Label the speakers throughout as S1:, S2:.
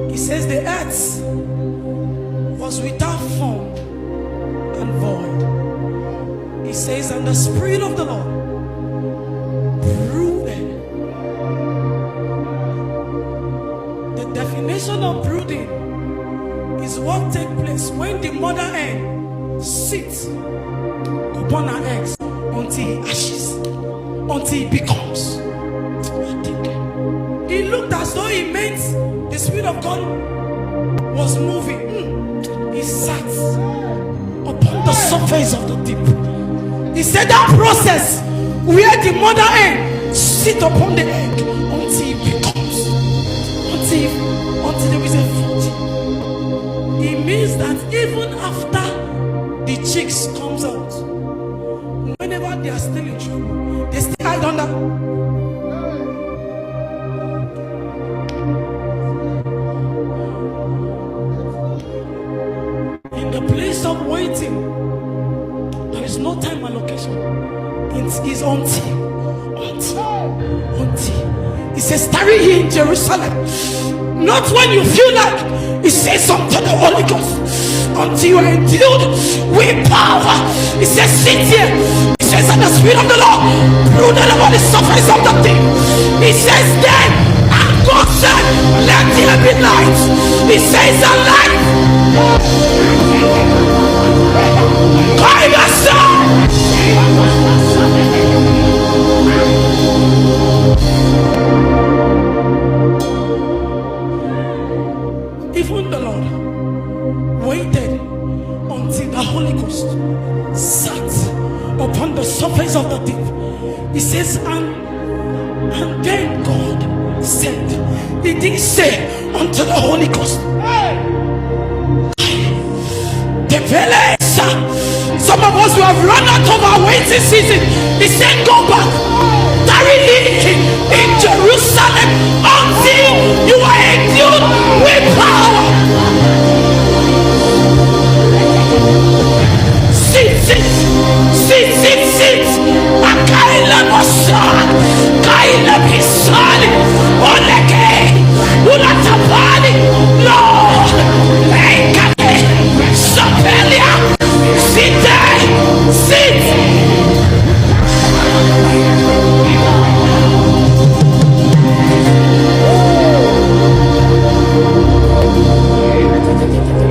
S1: He says the earth was without form and void. He says, and the Spirit of the Lord brooded. The definition of brooding is what takes place when the mother hen sits upon her eggs until he ashes, until he becomes. He looked as though he meant the Spirit of God was moving. He sat upon the surface of the deep. He said that process where the mother hen sit upon the egg until it becomes, until there is a fruit. It means that even after the chicks comes out, whenever they are still in trouble, they still hide under. In the place of waiting, there is no time allocation. It is until. It says, tarry here in Jerusalem. Not when you feel like. It says something to the Holy Ghost. Until you are endued with power. It says, sit here. It says, and the Spirit of the Lord brooded over the surface of the deep. It says, then, and God said, let there be light. It says, a light. Even the Lord waited until the Holy Ghost sat upon the surface of the deep. He says, and then God said, he didn't say unto the Holy Ghost, the village. Some of us who have run out of our waiting season, he said, go back, tarry in Jerusalem until you are endued with power. Sit. Akaila Mosa, Kaila Pisali, Oleke, Ulatabali, Lord, Ekate, Sapelia, sit.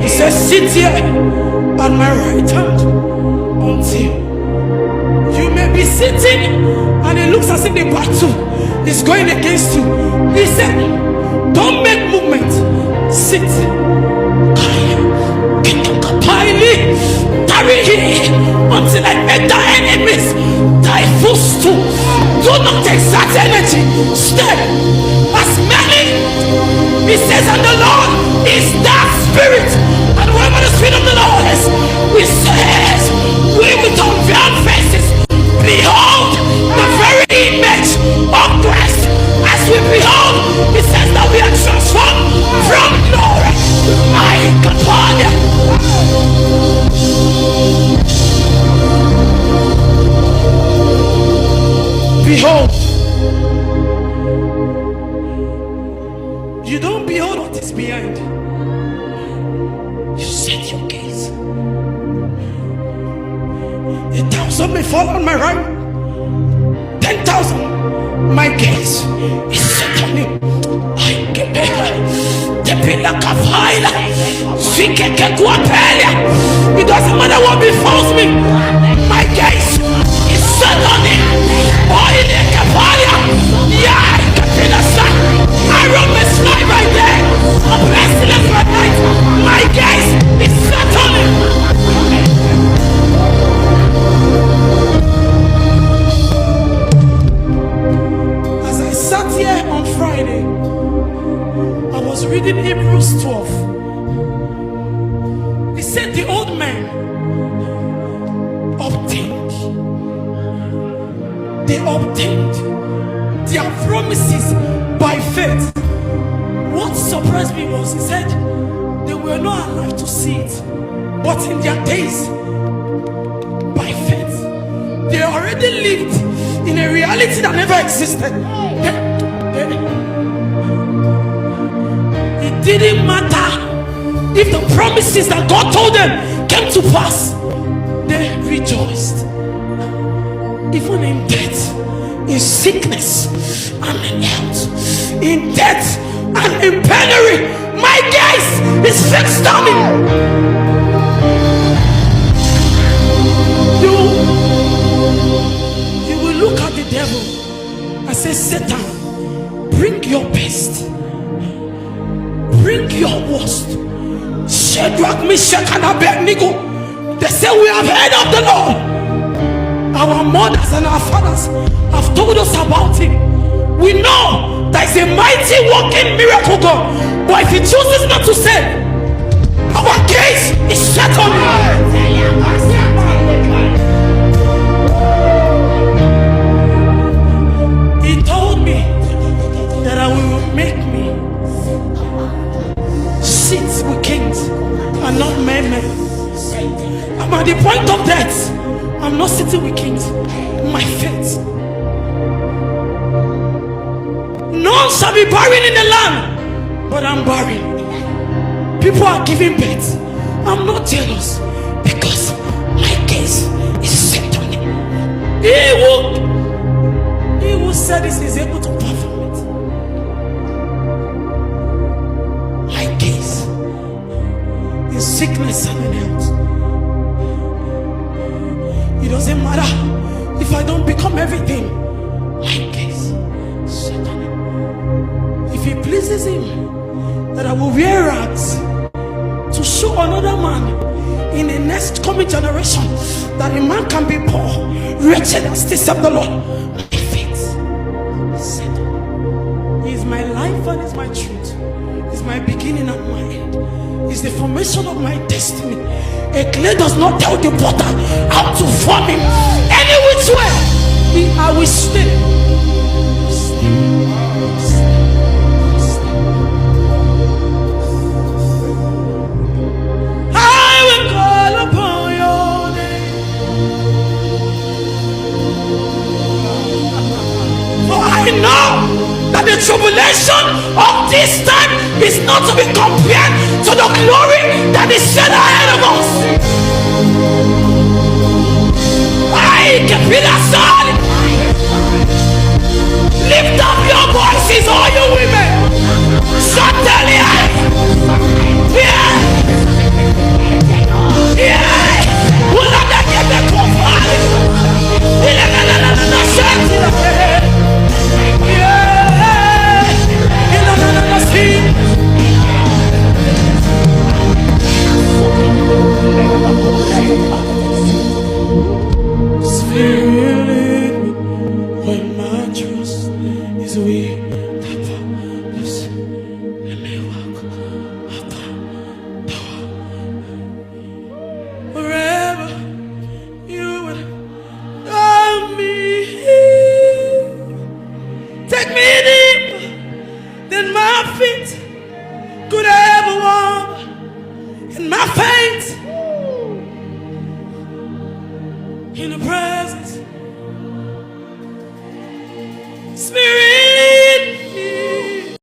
S1: He says, sit here on my right hand until you may be sitting, and it looks as if the battle is going against you. He said, don't make movement, sit. Tarry here until I make the enemies thy footstool. Do not exert energy, stay. As many, he says, and the Lord is that Spirit, and wherever the Spirit of the Lord is, we says, we with unveiled faces behold the very image of Christ. As we behold, he says that we are transformed from glory. My companion, behold. You don't behold what is behind. You set your gaze. 1,000 may fall on my right, 10,000 my gaze is set on him. I get it doesn't matter what befalls me, my gaze is set on him. I run this fly right there. A pestilence right night. My gaze is set on him. As I sat here on Friday, I was reading Hebrews 12. He said the old man obtained. They obtained their promises by faith. What surprised me was, he said they were not alive to see it, but in their days, by faith, they already lived in a reality that never existed. It didn't matter if the promises that God told them came to pass. They rejoiced. Even in death, in sickness, and in health, in death and in penury, my gaze is fixed on me. You will look at the devil and say, Satan, bring your best, bring your worst. Shadrach, Meshach, and Abednego, they say, we have heard of the Lord. Our mothers and our fathers have told us about him. We know that he's a mighty walking miracle God. But if he chooses not to say, our gaze is set on him. He told me that I will make me sit with kings and not men. I'm at the point of death. I'm not sitting with kings. My faith. None shall be barren in the land, but I'm barren. People are giving birth. I'm not jealous because my gaze is set on him. He who said this is able to perform it. My gaze in sickness and in health. It doesn't matter if I don't become everything. My gaze is set on him. If it pleases him that I will wear rags to show another man in the next coming generation that a man can be poor, wretched, and still serve the Lord, my faith is set on him. He is my life and is my truth. He is my beginning and my end. He is the formation of my destiny. A clay does not tell the potter how to form him. Any which way, I will stay. I will call upon your name. For I know that the tribulation of this time is not to be compared to the glory that is set ahead of us. I can feel that sound. Lift up your voices, all you women.